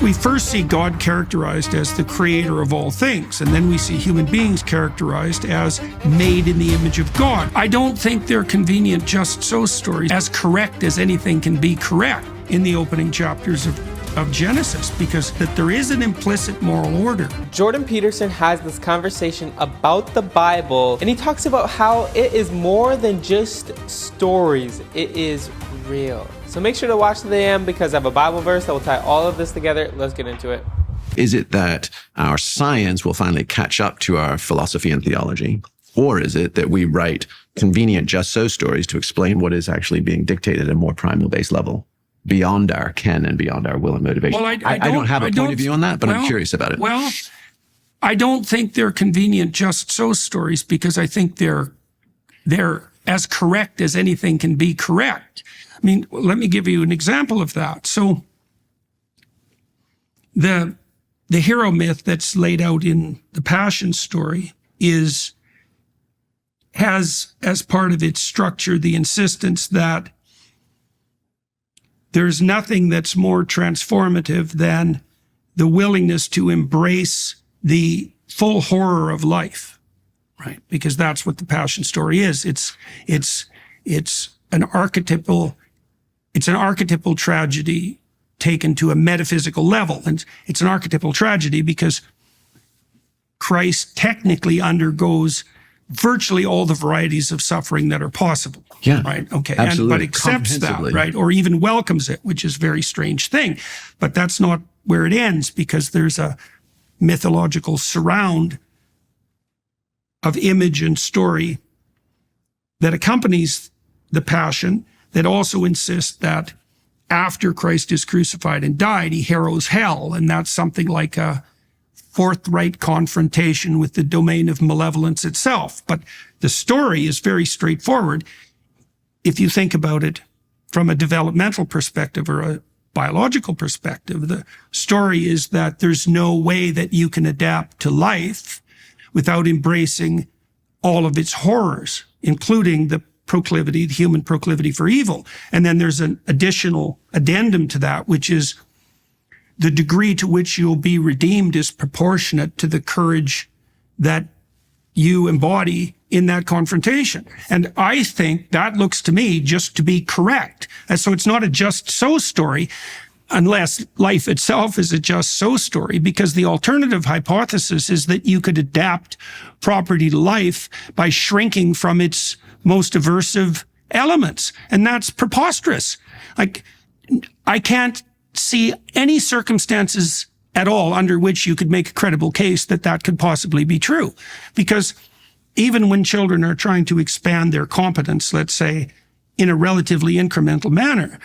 We first see God characterized as the creator of all things, and then we see human beings characterized as made in the image of God. I don't think they're convenient just so stories, as correct as anything can be correct in the opening chapters of Genesis, because that there is an implicit moral order. Jordan Peterson has this conversation about the Bible, and he talks about how it is more than just stories, it is real. So make sure to watch to the end, because I have a Bible verse that will tie all of this together. Let's get into it. Is it that our science will finally catch up to our philosophy and theology? Or is it that we write convenient just so stories to explain what is actually being dictated at a more primal based level, beyond our ken and beyond our will and motivation? Well, I don't have a point of view on that, but I'm curious about it. Well, I don't think they're convenient just so stories, because I think they're as correct as anything can be correct. I mean, let me give you an example of that. So the hero myth that's laid out in the Passion story has as part of its structure the insistence that there's nothing that's more transformative than the willingness to embrace the full horror of life, right? Because that's what the Passion story is. It's an archetypal tragedy taken to a metaphysical level. And it's an archetypal tragedy because Christ technically undergoes virtually all the varieties of suffering that are possible. Yeah. Right. Okay. Absolutely. But accepts that, right? Or even welcomes it, which is a very strange thing. But that's not where it ends, because there's a mythological surround of image and story that accompanies the Passion, that also insists that after Christ is crucified and died, he harrows hell. And that's something like a forthright confrontation with the domain of malevolence itself. But the story is very straightforward. If you think about it from a developmental perspective or a biological perspective, the story is that there's no way that you can adapt to life without embracing all of its horrors, including the human proclivity for evil. And then there's an additional addendum to that, which is the degree to which you'll be redeemed is proportionate to the courage that you embody in that confrontation. And I think that looks to me just to be correct. And so it's not a just so story, unless life itself is a just so story, because the alternative hypothesis is that you could adapt property to life by shrinking from its most aversive elements. And that's preposterous. Like, I can't see any circumstances at all under which you could make a credible case that that could possibly be true. Because even when children are trying to expand their competence, let's say, in a relatively incremental manner,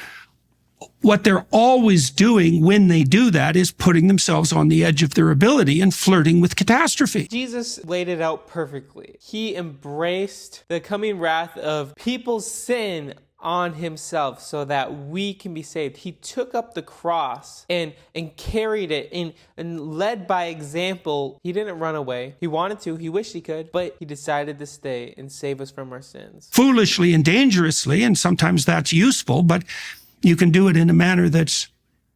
what they're always doing when they do that is putting themselves on the edge of their ability and flirting with catastrophe. Jesus laid it out perfectly. He embraced the coming wrath of people's sin on himself so that we can be saved. He took up the cross and carried it and led by example. He didn't run away. He wanted to. He wished he could, but he decided to stay and save us from our sins. Foolishly and dangerously, and sometimes that's useful, but you can do it in a manner that's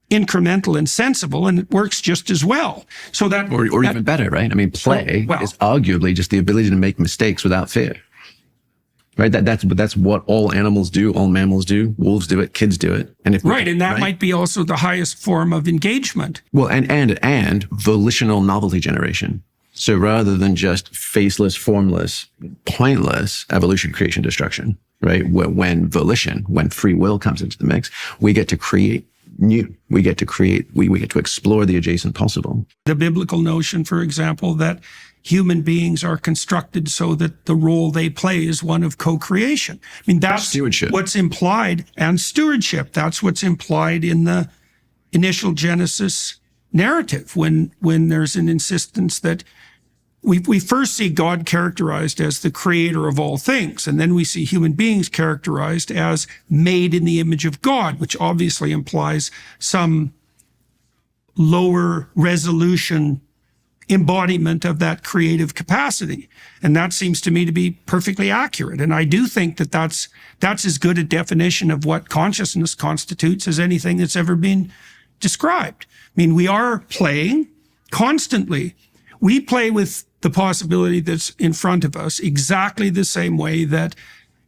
incremental and sensible, and it works just as well. So that, or even better, right? I mean, play is arguably just the ability to make mistakes without fear. Right? That's what all animals do, all mammals do. Wolves do it, kids do it. And that might be also the highest form of engagement. Well, and volitional novelty generation. So rather than just faceless, formless, pointless evolution, creation, destruction, right? When free will comes into the mix, we get to create new. We get to explore the adjacent possible. The biblical notion, for example, that human beings are constructed so that the role they play is one of co-creation. I mean, that's stewardship. What's implied, and stewardship. That's what's implied in the initial Genesis narrative, when there's an insistence that we first see God characterized as the creator of all things, and then we see human beings characterized as made in the image of God, which obviously implies some lower resolution embodiment of that creative capacity. And that seems to me to be perfectly accurate. And I do think that that's as good a definition of what consciousness constitutes as anything that's ever been described. I mean, we are playing constantly. We play with the possibility that's in front of us exactly the same way that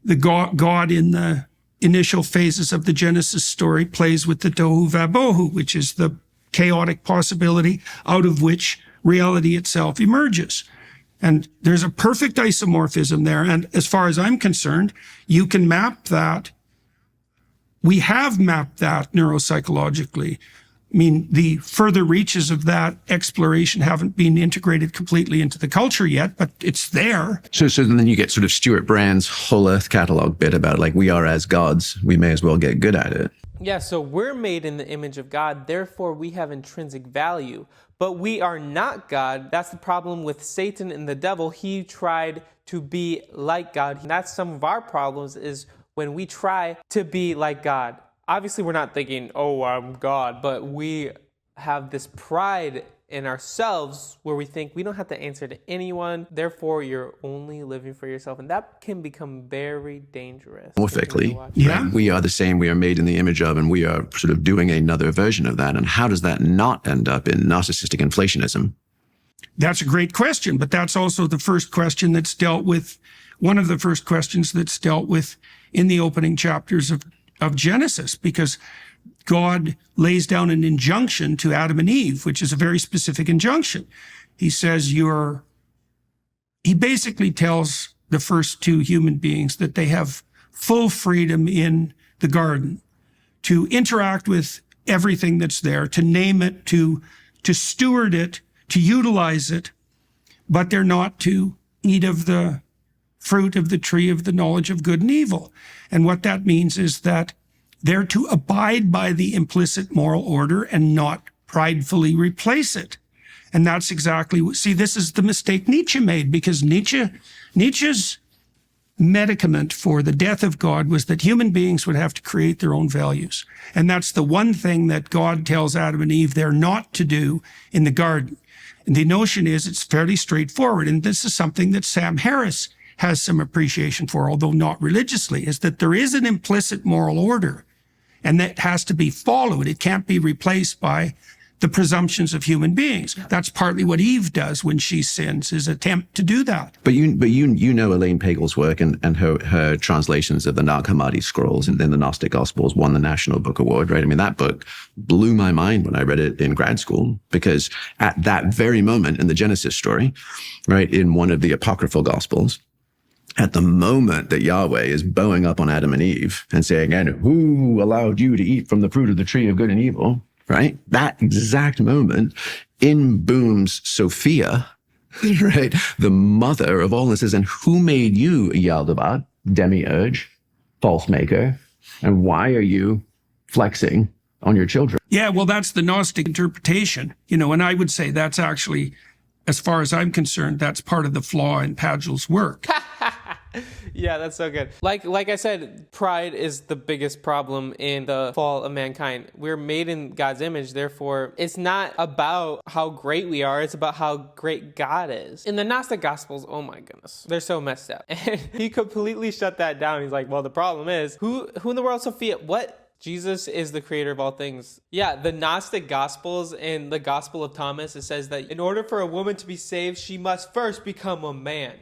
the God in the initial phases of the Genesis story plays with the tohu vabohu, which is the chaotic possibility out of which reality itself emerges. And there's a perfect isomorphism there. And as far as I'm concerned, you can map that. We have mapped that neuropsychologically. I mean, the further reaches of that exploration haven't been integrated completely into the culture yet, but it's there. So then you get sort of Stuart Brand's whole Earth catalog bit about like, we are as gods, we may as well get good at it. Yeah, so we're made in the image of God, therefore we have intrinsic value. But we are not God. That's the problem with Satan and the devil. He tried to be like God. That's some of our problems, is when we try to be like God. Obviously, we're not thinking, oh, I'm God, but we have this pride in ourselves where we think we don't have to answer to anyone, therefore you're only living for yourself, and that can become very dangerous. Morphically, yeah. Right? We are the same, we are made in the image of, and we are sort of doing another version of that. And how does that not end up in narcissistic inflationism? That's a great question, but that's also the first question that's dealt with, one of the first questions that's dealt with in the opening chapters of Genesis, because God lays down an injunction to Adam and Eve, which is a very specific injunction. He says he basically tells the first two human beings that they have full freedom in the garden to interact with everything that's there, to name it, to steward it, to utilize it, but they're not to eat of the fruit of the tree of the knowledge of good and evil. And what that means is that they're to abide by the implicit moral order and not pridefully replace it. And that's exactly, see, this is the mistake Nietzsche made, because Nietzsche's medicament for the death of God was that human beings would have to create their own values. And that's the one thing that God tells Adam and Eve they're not to do in the garden. And the notion is it's fairly straightforward. And this is something that Sam Harris has some appreciation for, although not religiously, is that there is an implicit moral order, and that has to be followed. It can't be replaced by the presumptions of human beings. That's partly what Eve does when she sins, is attempt to do that. But you know Elaine Pagel's work and her translations of the Nag Hammadi scrolls and then the Gnostic Gospels won the National Book Award, right? I mean, that book blew my mind when I read it in grad school, because at that very moment in the Genesis story, right, in one of the apocryphal Gospels, at the moment that Yahweh is bowing up on Adam and Eve and saying, and who allowed you to eat from the fruit of the tree of good and evil, right? That exact moment, in booms Sophia, right? The mother of all this is, and who made you, Yaldabaoth, demiurge, false maker? And why are you flexing on your children? Yeah, well, that's the Gnostic interpretation, and I would say that's actually, as far as I'm concerned, that's part of the flaw in Pagel's work. Yeah, that's so good. Like I said, pride is the biggest problem in the fall of mankind. We're made in God's image, therefore it's not about how great we are, it's about how great God is. In the Gnostic Gospels, oh my goodness, they're so messed up. And he completely shut that down. He's like, well, the problem is, who in the world is Sophia? What? Jesus is the creator of all things. Yeah, the Gnostic Gospels and the Gospel of Thomas, it says that in order for a woman to be saved, she must first become a man.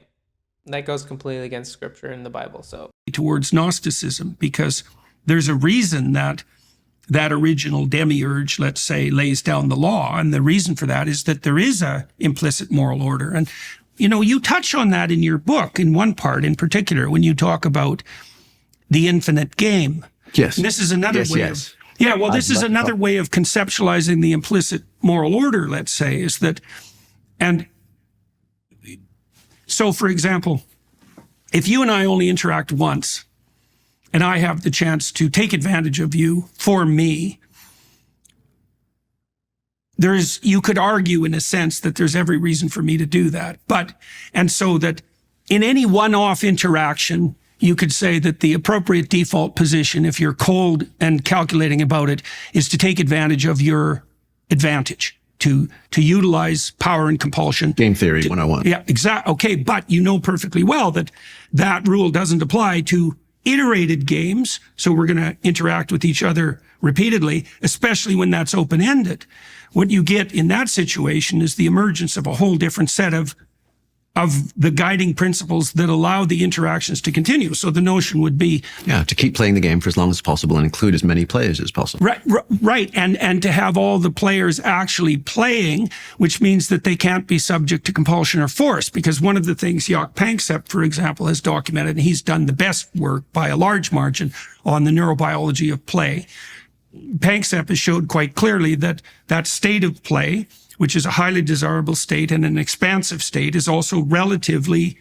And that goes completely against scripture in the Bible. So towards Gnosticism, because there's a reason that original demiurge, let's say, lays down the law. And the reason for that is that there is a implicit moral order. And, you touch on that in your book in one part in particular, when you talk about the infinite game. Yes. And this is another way of, yeah, well, this is another way of conceptualizing the implicit moral order, let's say, is that, and so, for example, if you and I only interact once, and I have the chance to take advantage of you for me, you could argue in a sense that there's every reason for me to do that. And so that in any one-off interaction, you could say that the appropriate default position, if you're cold and calculating about it, is to take advantage of your advantage. To utilize power and compulsion. Game theory 101. Yeah, exactly. Okay, but you know perfectly well that rule doesn't apply to iterated games. So we're going to interact with each other repeatedly, especially when that's open-ended. What you get in that situation is the emergence of a whole different set of the guiding principles that allow the interactions to continue. So the notion would be, to keep playing the game for as long as possible and include as many players as possible. Right. And to have all the players actually playing, which means that they can't be subject to compulsion or force. Because one of the things Jaak Panksepp, for example, has documented, and he's done the best work by a large margin on the neurobiology of play. Panksepp has showed quite clearly that that state of play, which is a highly desirable state and an expansive state, is also relatively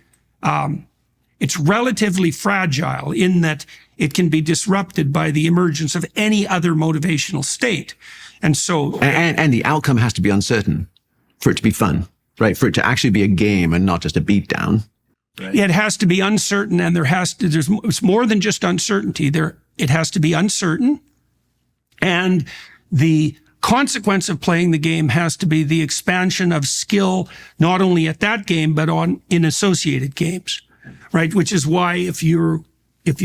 fragile in that it can be disrupted by the emergence of any other motivational state. And so... And the outcome has to be uncertain for it to be fun, right? For it to actually be a game and not just a beatdown. Right? It has to be uncertain, and it's more than just uncertainty. It has to be uncertain, and the consequence of playing the game has to be the expansion of skill, not only at that game, but in associated games, right? Which is why if you're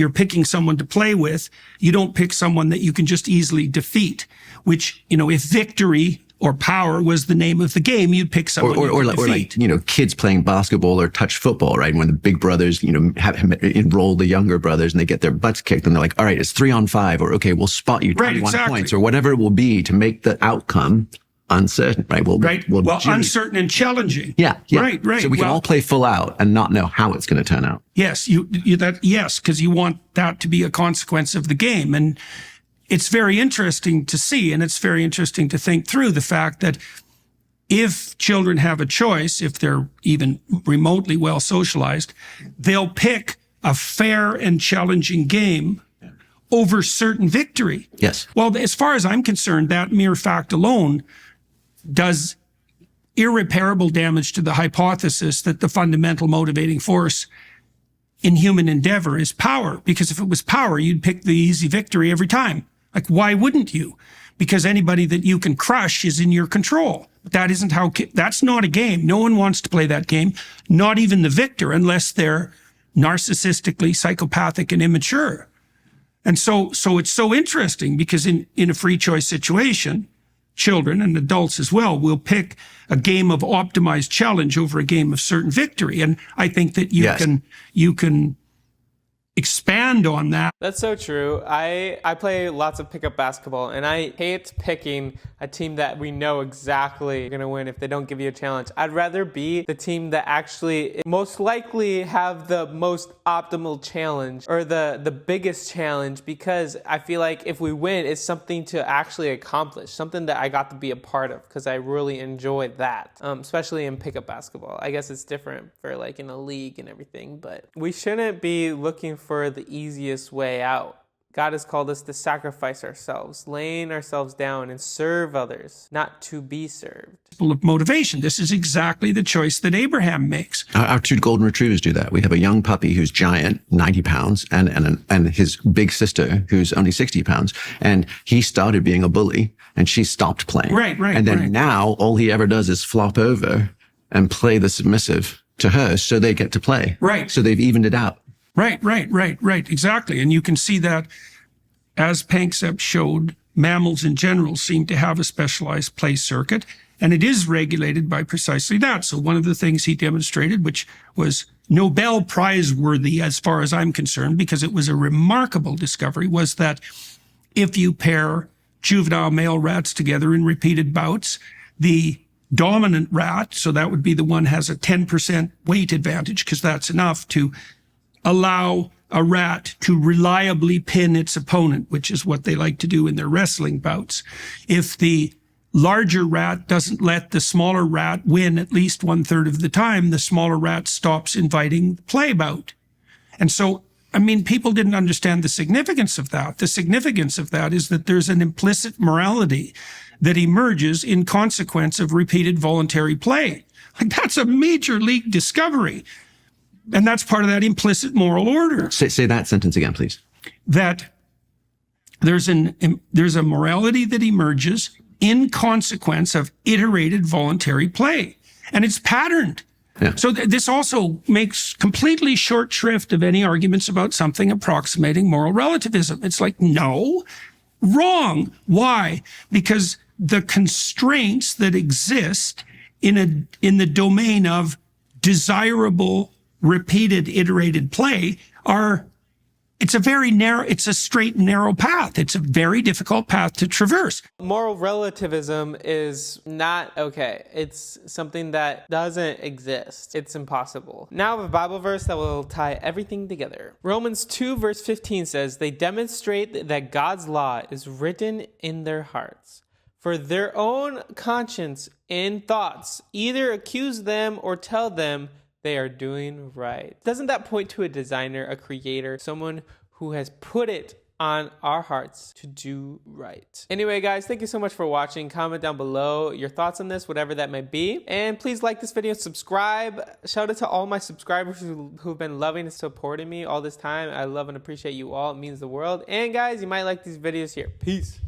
picking someone to play with, you don't pick someone that you can just easily defeat, which, if victory or power was the name of the game, you'd pick someone or like kids playing basketball or touch football, right? When the big brothers, have enroll the younger brothers and they get their butts kicked and they're like, all right, it's 3-on-5, or okay, we'll spot you 21 points, or whatever it will be to make the outcome uncertain, right? Uncertain and challenging. Yeah. Right. So we can all play full out and not know how it's going to turn out. Yes, because you want that to be a consequence of the game. And it's very interesting to see, and it's very interesting to think through the fact that if children have a choice, if they're even remotely well socialized, they'll pick a fair and challenging game over certain victory. Yes. Well, as far as I'm concerned, that mere fact alone does irreparable damage to the hypothesis that the fundamental motivating force in human endeavor is power. Because if it was power, you'd pick the easy victory every time. Like, why wouldn't you? Because anybody that you can crush is in your control. But that's not a game. No one wants to play that game, not even the victor, unless they're narcissistically psychopathic and immature. And so it's so interesting because in a free choice situation, children and adults as well will pick a game of optimized challenge over a game of certain victory. And I think that you can expand on that. That's so true. I play lots of pickup basketball, and I hate picking a team that we know exactly going to win if they don't give you a challenge. I'd rather be the team that actually most likely have the most optimal challenge or the biggest challenge, because I feel like if we win, it's something to actually accomplish, something that I got to be a part of, because I really enjoy that, especially in pickup basketball. I guess it's different for like in a league and everything, but we shouldn't be looking for the easiest way out. God has called us to sacrifice ourselves, laying ourselves down and serve others, not to be served. Full of motivation. This is exactly the choice that Abraham makes. Our two golden retrievers do that. We have a young puppy who's giant, 90 pounds, and his big sister who's only 60 pounds. And he started being a bully and she stopped playing. Right. And then now all he ever does is flop over and play the submissive to her so they get to play. Right. So they've evened it out. Right. Exactly. And you can see that, as Panksepp showed, mammals in general seem to have a specialized play circuit, and it is regulated by precisely that. So one of the things he demonstrated, which was Nobel Prize worthy as far as I'm concerned, because it was a remarkable discovery, was that if you pair juvenile male rats together in repeated bouts, the dominant rat, so that would be the one has a 10% weight advantage, because that's enough to allow a rat to reliably pin its opponent, which is what they like to do in their wrestling bouts. If the larger rat doesn't let the smaller rat win at least 1/3 of the time, the smaller rat stops inviting the play bout. And so, people didn't understand the significance of that. The significance of that is that there's an implicit morality that emerges in consequence of repeated voluntary play. Like, that's a major league discovery. And that's part of that implicit moral order. Say that sentence again, please. That there's a morality that emerges in consequence of iterated voluntary play. And it's patterned. Yeah. So this also makes completely short shrift of any arguments about something approximating moral relativism. It's like, no, Wrong. Why? Because the constraints that exist in the domain of desirable, repeated, iterated play it's a straight and narrow path. It's a very difficult path to traverse. Moral relativism is not okay. It's something that doesn't exist. It's impossible. Now I have a Bible verse that will tie everything together. Romans 2 verse 15 says, they demonstrate that God's law is written in their hearts, for their own conscience in thoughts either accuse them or tell them they are doing right. Doesn't that point to a designer, a creator, someone who has put it on our hearts to do right? Anyway, guys, thank you so much for watching. Comment down below your thoughts on this, whatever that may be. And please like this video, subscribe. Shout out to all my subscribers who've been loving and supporting me all this time. I love and appreciate you all. It means the world. And guys, you might like these videos here. Peace.